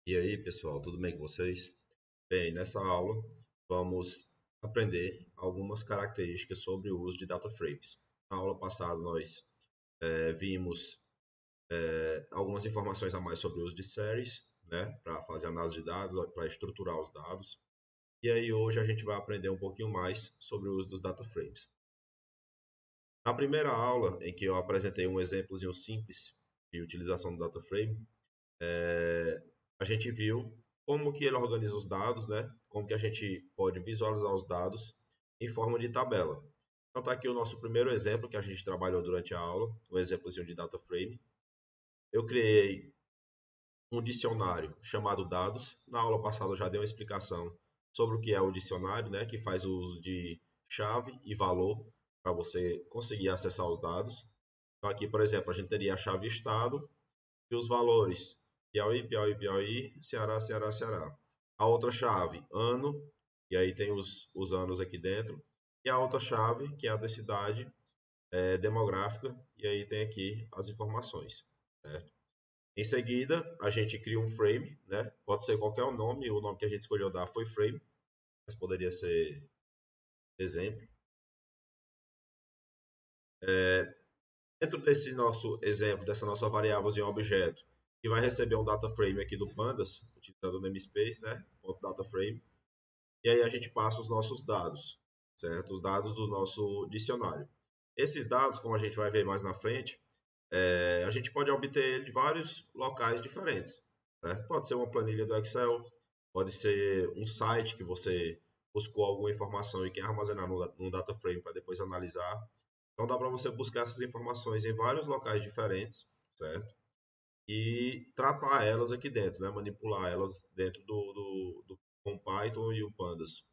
E aí, pessoal, tudo bem com vocês? Bem, nessa aula vamos aprender algumas características sobre o uso de data frames. Na aula passada nós vimos algumas informações a mais sobre o uso de séries, né, para fazer análise de dados, para estruturar os dados. E aí hoje a gente vai aprender um pouquinho mais sobre o uso dos data frames. Na primeira aula, em que eu apresentei um exemplozinho simples de utilização do data frame, a gente viu como que ele organiza os dados, né? Como que a gente pode visualizar os dados em forma de tabela. Então está aqui o nosso primeiro exemplo que a gente trabalhou durante a aula, um exemplozinho de data frame. Eu criei um dicionário chamado dados. Na aula passada eu já dei uma explicação sobre o que é o dicionário, né? Que faz o uso de chave e valor para você conseguir acessar os dados. Então aqui, por exemplo, a gente teria a chave estado e os valores Piauí, Piauí, Piauí, Ceará, Ceará, Ceará. A outra chave, ano, e aí tem os anos aqui dentro. E a outra chave, que é a da cidade demográfica, e aí tem aqui as informações. Certo? Em seguida, a gente cria um frame, né? Pode ser qualquer nome, o nome que a gente escolheu dar foi frame, mas poderia ser exemplo. Dentro desse nosso exemplo, dessa nossa variável em objeto, que vai receber um data frame aqui do Pandas, utilizando o namespace, né? .data frame. E aí a gente passa os nossos dados, certo? Os dados do nosso dicionário. Esses dados, como a gente vai ver mais na frente, a gente pode obter de vários locais diferentes, certo? Pode ser uma planilha do Excel, pode ser um site que você buscou alguma informação e quer armazenar no data frame para depois analisar. Então dá para você buscar essas informações em vários locais diferentes, certo? E tratar elas aqui dentro, né? Manipular elas dentro com o Python e o Pandas.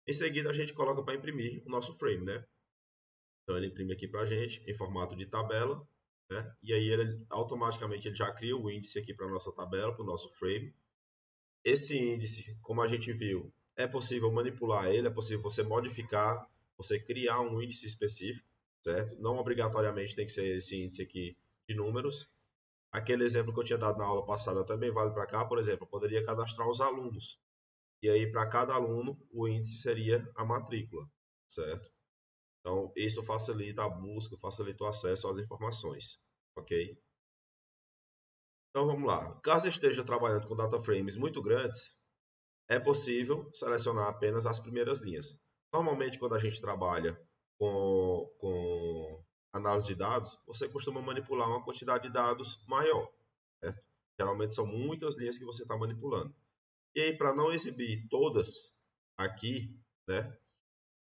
Em seguida, a gente coloca para imprimir o nosso frame, né? Então, ele imprime aqui para a gente em formato de tabela, né? E aí, ele automaticamente ele já cria o índice aqui para a nossa tabela, para o nosso frame. Esse índice, como a gente viu, é possível manipular ele, é possível você modificar, você criar um índice específico, certo? Não obrigatoriamente tem que ser esse índice aqui de números. Aquele exemplo que eu tinha dado na aula passada também vale para cá, por exemplo, eu poderia cadastrar os alunos. E aí, para cada aluno, o índice seria a matrícula, certo? Então, isso facilita a busca, facilita o acesso às informações, ok? Então, vamos lá. Caso esteja trabalhando com data frames muito grandes, é possível selecionar apenas as primeiras linhas. Normalmente, quando a gente trabalha com análise de dados, você costuma manipular uma quantidade de dados maior, certo? Geralmente são muitas linhas que você está manipulando. E aí, para não exibir todas aqui, né?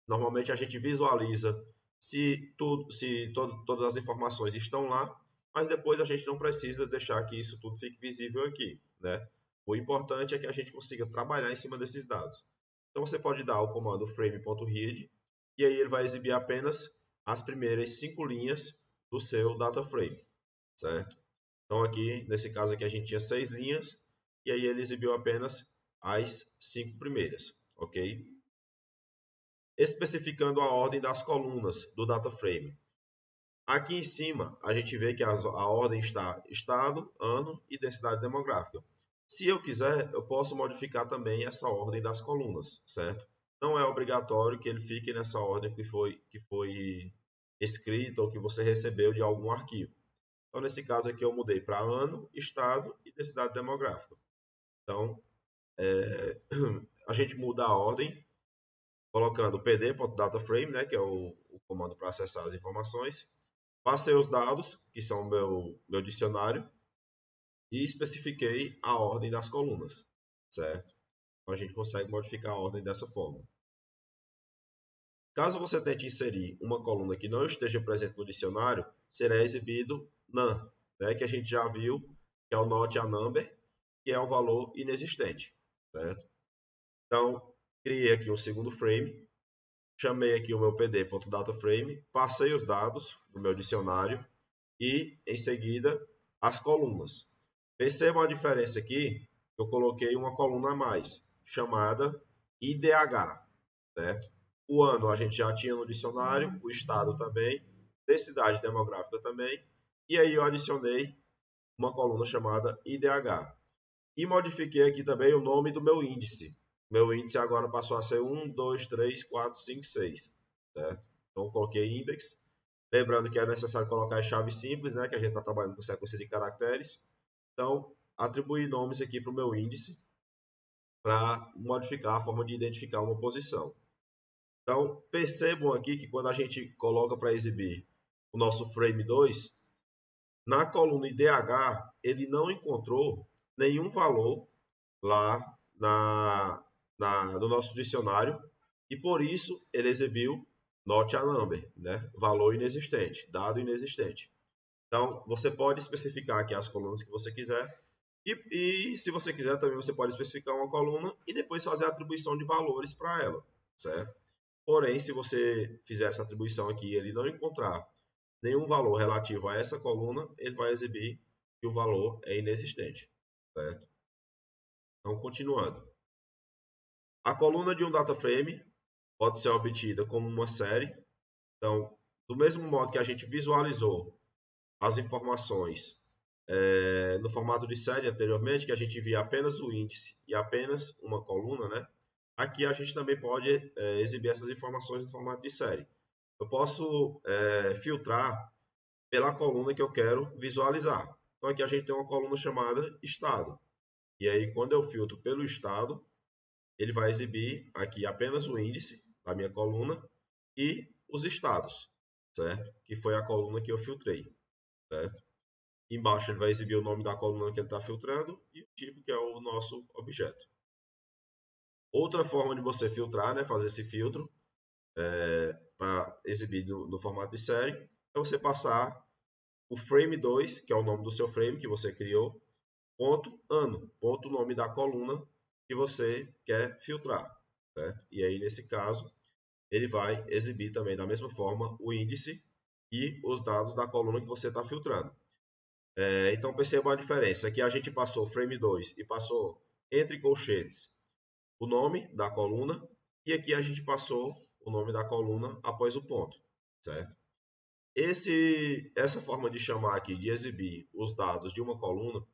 Normalmente a gente visualiza se todas as informações estão lá, mas depois a gente não precisa deixar que isso tudo fique visível aqui, né? O importante é que a gente consiga trabalhar em cima desses dados. Então você pode dar o comando frame.read e aí ele vai exibir apenas as primeiras 5 linhas do seu data frame, certo? Então aqui, nesse caso aqui, a gente tinha 6 linhas e aí ele exibiu apenas as 5 primeiras, ok? Especificando a ordem das colunas do data frame. Aqui em cima, a gente vê que a ordem está estado, ano e densidade demográfica. Se eu quiser, eu posso modificar também essa ordem das colunas, certo? Não é obrigatório que ele fique nessa ordem que foi escrita ou que você recebeu de algum arquivo. Então, nesse caso aqui, eu mudei para ano, estado e densidade demográfica. Então, a gente muda a ordem colocando pd.dataframe, né, que é o comando para acessar as informações. Passei os dados, que são o meu dicionário, e especifiquei a ordem das colunas, certo? Então a gente consegue modificar a ordem dessa forma. Caso você tente inserir uma coluna que não esteja presente no dicionário, será exibido none, né, que a gente já viu, que é o not a number, que é um valor inexistente, certo? Então, criei aqui um segundo frame, chamei aqui o meu pd.dataframe, passei os dados do meu dicionário e, em seguida, as colunas. Percebam a diferença aqui, eu coloquei uma coluna a mais, chamada IDH, certo? O ano a gente já tinha no dicionário, o estado também, densidade demográfica também, e aí eu adicionei uma coluna chamada IDH. E modifiquei aqui também o nome do meu índice. Meu índice agora passou a ser 1, 2, 3, 4, 5, 6. Certo? Então, coloquei index. Lembrando que é necessário colocar as chaves simples, né? Que a gente está trabalhando com sequência de caracteres. Então, atribuir nomes aqui para o meu índice para modificar a forma de identificar uma posição. Então, percebam aqui que quando a gente coloca para exibir o nosso frame 2, na coluna IDH, ele não encontrou nenhum valor lá no nosso dicionário e por isso ele exibiu not a number, né? Valor inexistente, dado inexistente. Então, você pode especificar aqui as colunas que você quiser e se você quiser também você pode especificar uma coluna e depois fazer a atribuição de valores para ela, certo? Porém, se você fizer essa atribuição aqui e ele não encontrar nenhum valor relativo a essa coluna, ele vai exibir que o valor é inexistente, certo? Então, continuando. A coluna de um data frame pode ser obtida como uma série. Então, do mesmo modo que a gente visualizou as informações no formato de série anteriormente, que a gente via apenas o índice e apenas uma coluna, né? Aqui a gente também pode exibir essas informações no formato de série. Eu posso filtrar pela coluna que eu quero visualizar. Então aqui a gente tem uma coluna chamada estado. E aí quando eu filtro pelo estado, ele vai exibir aqui apenas o índice da minha coluna e os estados, certo? Que foi a coluna que eu filtrei, certo? Embaixo ele vai exibir o nome da coluna que ele está filtrando e o tipo que é o nosso objeto. Outra forma de você filtrar, né, fazer esse filtro para exibir no formato de série, é você passar o frame 2, que é o nome do seu frame que você criou, ponto ano, ponto nome da coluna que você quer filtrar, certo? E aí nesse caso ele vai exibir também da mesma forma o índice e os dados da coluna que você está filtrando. Então percebam a diferença. Aqui a gente passou frame 2 e passou entre colchetes o nome da coluna e aqui a gente passou o nome da coluna após o ponto, certo? Essa forma de chamar aqui, de exibir os dados de uma coluna,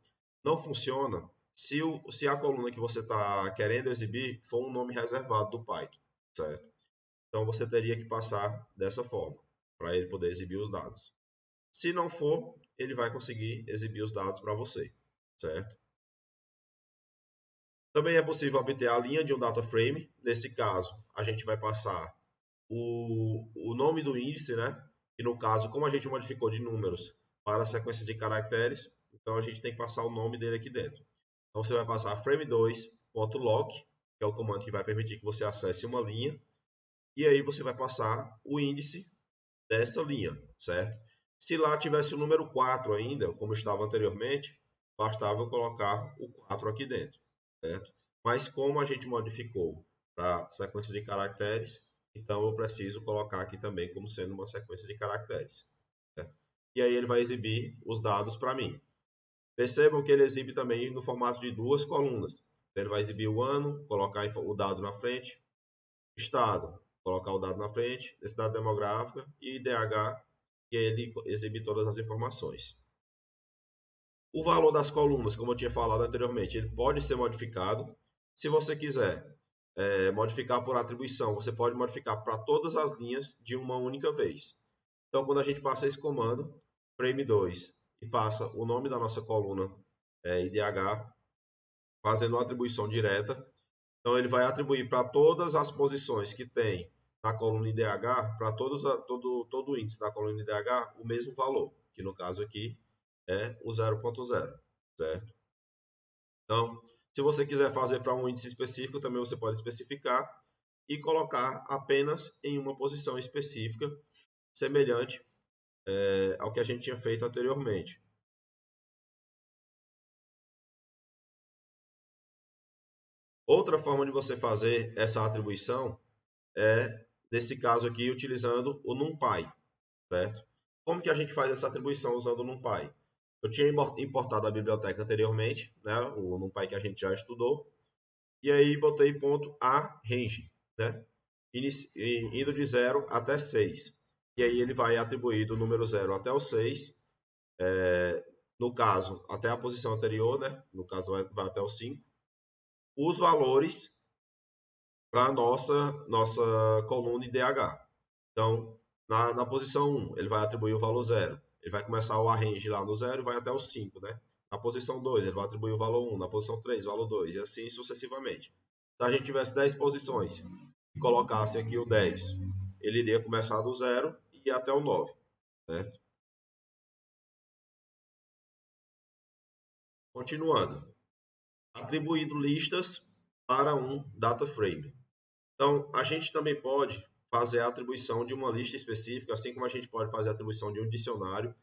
não funciona se a coluna que você está querendo exibir for um nome reservado do Python, certo? Então você teria que passar dessa forma, para ele poder exibir os dados. Se não for, ele vai conseguir exibir os dados para você, certo? Também é possível obter a linha de um data frame. Nesse caso, a gente vai passar o nome do índice, né? E no caso, como a gente modificou de números para a sequência de caracteres, então a gente tem que passar o nome dele aqui dentro. Então você vai passar frame2.lock, que é o comando que vai permitir que você acesse uma linha, e aí você vai passar o índice dessa linha, certo? Se lá tivesse o número 4 ainda, como estava anteriormente, bastava eu colocar o 4 aqui dentro, certo? Mas como a gente modificou para sequência de caracteres, então eu preciso colocar aqui também como sendo uma sequência de caracteres, certo? E aí ele vai exibir os dados para mim. Percebam que ele exibe também no formato de duas colunas. Ele vai exibir o ano, colocar o dado na frente, estado, colocar o dado na frente, densidade demográfica e IDH, e ele exibe todas as informações. O valor das colunas, como eu tinha falado anteriormente, ele pode ser modificado. Se você quiser modificar por atribuição, você pode modificar para todas as linhas de uma única vez. Então, quando a gente passa esse comando, frame2, e passa o nome da nossa coluna IDH, fazendo uma atribuição direta, então ele vai atribuir para todas as posições que tem na coluna IDH, para todo o índice da coluna IDH, o mesmo valor, que no caso aqui é o 0.0, certo? Então, se você quiser fazer para um índice específico, também você pode especificar e colocar apenas em uma posição específica, semelhante ao que a gente tinha feito anteriormente. Outra forma de você fazer essa atribuição é, nesse caso aqui, utilizando o NumPy, certo? Como que a gente faz essa atribuição usando o NumPy? Eu tinha importado a biblioteca anteriormente, né? O NumPy que a gente já estudou, e aí botei ponto a range, né? Indo de 0 até 6. E aí ele vai atribuir do número 0 até o 6 no caso, até a posição anterior, né? No caso, vai até o 5, os valores para a nossa coluna IDH. Então, na posição 1, ele vai atribuir o valor 0. Ele vai começar o arrange lá no 0 e vai até o 5, né? Na posição 2, ele vai atribuir o valor 1. Na posição 3, o valor 2. E assim sucessivamente. Se a gente tivesse 10 posições e colocasse aqui o 10, ele iria começar do 0 e ir até o 9, certo? Continuando. Atribuindo listas para um data frame. Então, a gente também pode fazer a atribuição de uma lista específica, assim como a gente pode fazer a atribuição de um dicionário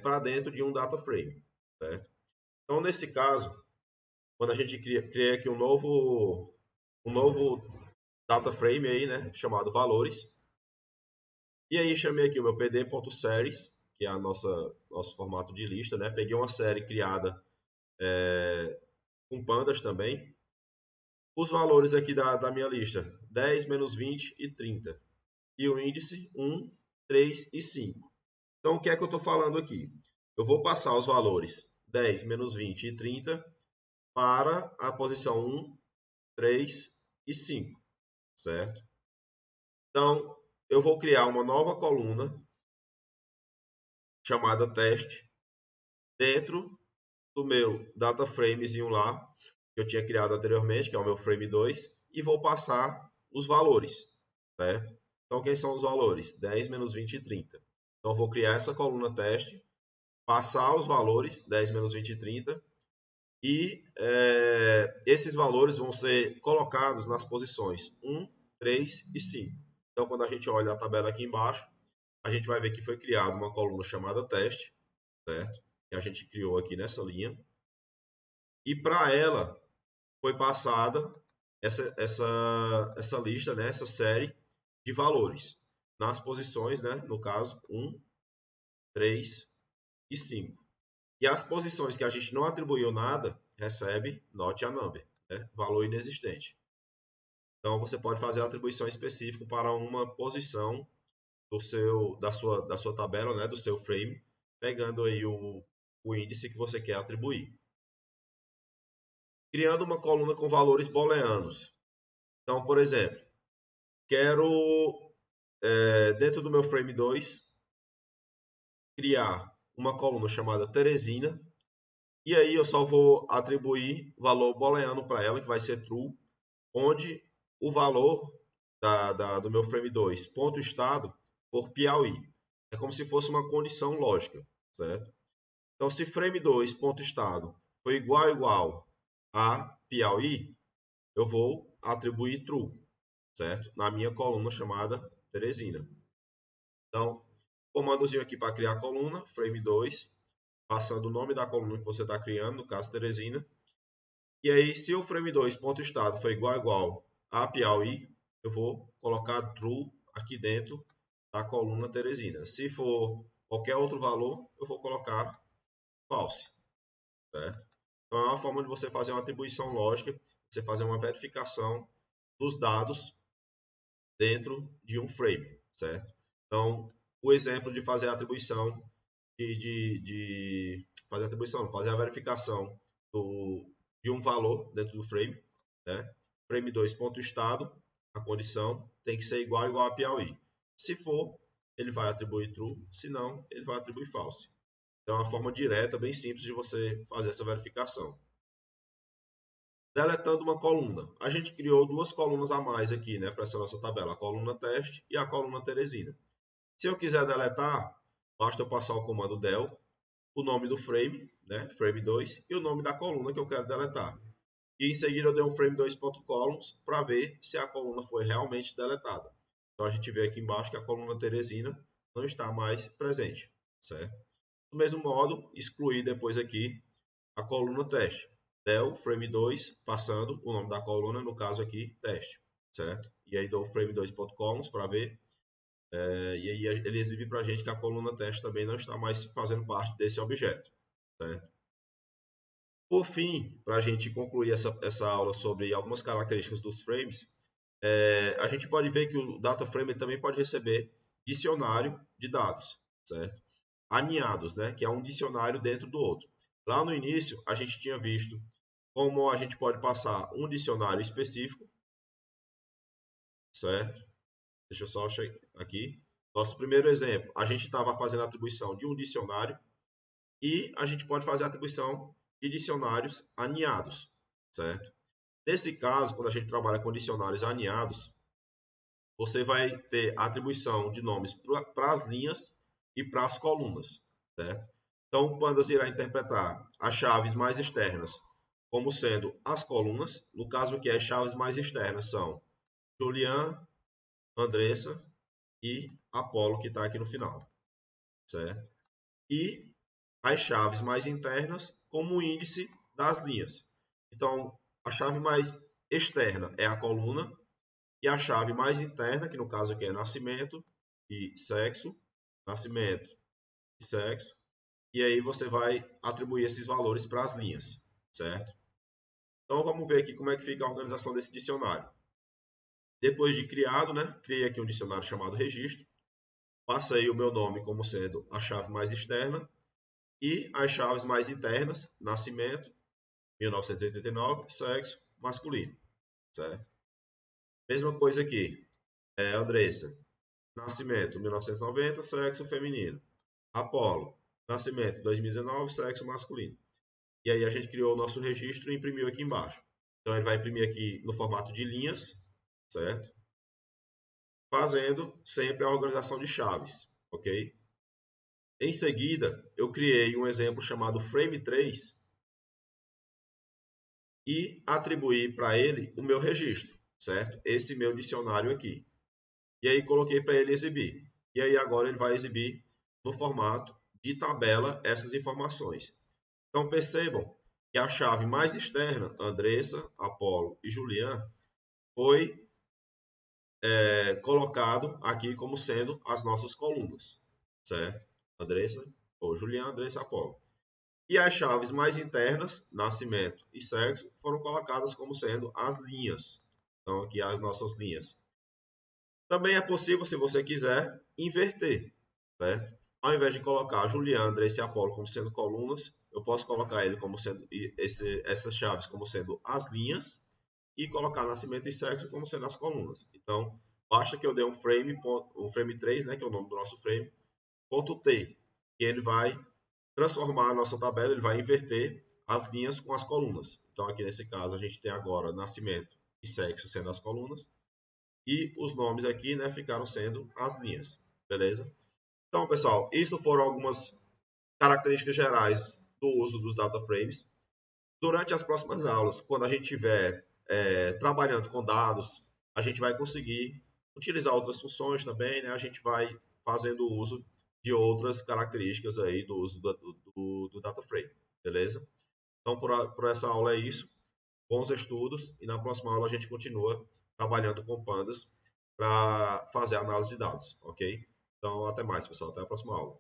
para dentro de um data frame, certo? Então, nesse caso, quando a gente cria aqui um novo data frame aí, né, chamado valores, e aí chamei aqui o meu pd.series, que é nosso formato de lista, né? Peguei uma série criada com pandas também. Os valores aqui da minha lista, 10, menos 20 e 30. E o índice 1, 3 e 5. Então, o que é que eu estou falando aqui? Eu vou passar os valores 10, menos 20 e 30 para a posição 1, 3 e 5, certo? Então, eu vou criar uma nova coluna chamada teste dentro do meu data framezinho lá, que eu tinha criado anteriormente, que é o meu frame 2, e vou passar os valores, certo? Então, quem são os valores? 10, menos 20 e 30. Então, eu vou criar essa coluna teste, passar os valores, 10, menos 20 e 30, e esses valores vão ser colocados nas posições 1, 3 e 5. Então, quando a gente olha a tabela aqui embaixo, a gente vai ver que foi criada uma coluna chamada teste, certo? Que a gente criou aqui nessa linha. E para ela foi passada essa lista, né? Essa série de valores nas posições, né? No caso, 1, 3 e 5. E as posições que a gente não atribuiu nada, recebe not a number, né? Valor inexistente. Então, você pode fazer a atribuição específica para uma posição da sua tabela, né? Do seu frame, pegando aí o índice que você quer atribuir. Criando uma coluna com valores booleanos. Então, por exemplo, quero, dentro do meu frame 2, criar uma coluna chamada Teresina, e aí eu só vou atribuir valor booleano para ela, que vai ser true, onde o valor do meu frame 2, ponto estado, for Piauí. É como se fosse uma condição lógica, certo? Então, se frame 2, ponto estado, for igual a Piauí, eu vou atribuir true, certo? Na minha coluna chamada Teresina. Então, comandozinho aqui para criar a coluna, frame 2, passando o nome da coluna que você está criando, no caso Teresina. E aí, se o frame 2, ponto estado, for igual a Piauí, eu vou colocar true aqui dentro da coluna Teresina. Se for qualquer outro valor, eu vou colocar false, certo? Então, é uma forma de você fazer uma atribuição lógica, você fazer uma verificação dos dados dentro de um frame, certo? Então, o exemplo de fazer a atribuição fazer a verificação de um valor dentro do frame, né? Frame 2 ponto estado, a condição tem que ser igual a Piauí. Se for, ele vai atribuir true, se não, ele vai atribuir false. Então, é uma forma direta, bem simples de você fazer essa verificação. Deletando uma coluna. A gente criou duas colunas a mais aqui, né, para essa nossa tabela, a coluna teste e a coluna Teresina. Se eu quiser deletar, basta eu passar o comando del, o nome do frame, né, frame 2, e o nome da coluna que eu quero deletar. E em seguida eu dei um frame2.columns para ver se a coluna foi realmente deletada. Então a gente vê aqui embaixo que a coluna Teresina não está mais presente, certo? Do mesmo modo, excluir depois aqui a coluna teste. Del frame2 passando o nome da coluna, no caso aqui, teste, certo? E aí dou frame2.columns para ver, e aí ele exibe para a gente que a coluna teste também não está mais fazendo parte desse objeto, certo? Por fim, para a gente concluir essa aula sobre algumas características dos frames, a gente pode ver que o data frame também pode receber dicionário de dados, certo? aninhados, né? Que é um dicionário dentro do outro. Lá no início, a gente tinha visto como a gente pode passar um dicionário específico, certo? Deixa eu só chegar aqui. Nosso primeiro exemplo, a gente estava fazendo a atribuição de um dicionário e a gente pode fazer a atribuição de dicionários aninhados, certo? Nesse caso, quando a gente trabalha com dicionários aninhados, você vai ter a atribuição de nomes para as linhas e para as colunas, certo? Então, o Pandas irá interpretar as chaves mais externas como sendo as colunas. No caso aqui, as chaves mais externas são Julian, Andressa e Apolo, que está aqui no final, certo? E as chaves mais internas como o índice das linhas. Então, a chave mais externa é a coluna e a chave mais interna, que no caso aqui é nascimento e sexo, nascimento e sexo, e aí você vai atribuir esses valores para as linhas, certo? Então, vamos ver aqui como é que fica a organização desse dicionário. Depois de criado, né, criei aqui um dicionário chamado registro, passei o meu nome como sendo a chave mais externa e as chaves mais internas, nascimento, 1989, sexo, masculino, certo? Mesma coisa aqui, Andressa, nascimento, 1990, sexo feminino. Apolo, nascimento, 2019, sexo masculino. E aí a gente criou o nosso registro e imprimiu aqui embaixo. Então ele vai imprimir aqui no formato de linhas, certo? Fazendo sempre a organização de chaves, ok? Em seguida, eu criei um exemplo chamado frame3 e atribuí para ele o meu registro, certo? Esse meu dicionário aqui. E aí coloquei para ele exibir. E aí agora ele vai exibir no formato de tabela essas informações. Então percebam que a chave mais externa, Andressa, Apolo e Julian, foi colocado aqui como sendo as nossas colunas, certo? Andressa, ou Julian, Andressa, Apolo. E as chaves mais internas, nascimento e sexo, foram colocadas como sendo as linhas. Então aqui as nossas linhas. Também é possível, se você quiser, inverter, certo? Ao invés de colocar Julian, Andressa e Apolo como sendo colunas, eu posso colocar ele como sendo essas chaves como sendo as linhas e colocar nascimento e sexo como sendo as colunas. Então, basta que eu dê um frame 3, né, que é o nome do nosso frame, ponto T, que ele vai transformar a nossa tabela, ele vai inverter as linhas com as colunas. Então, aqui nesse caso, a gente tem agora nascimento e sexo sendo as colunas, e os nomes aqui, né, ficaram sendo as linhas, beleza? Então, pessoal, isso foram algumas características gerais do uso dos data frames. Durante as próximas aulas, quando a gente estiver trabalhando com dados, a gente vai conseguir utilizar outras funções também, né? A gente vai fazendo uso de outras características aí do uso do data frame, beleza? Então, por essa aula é isso. Bons estudos e na próxima aula a gente continua trabalhando com pandas para fazer análise de dados, ok? Então, até mais, pessoal. Até a próxima aula.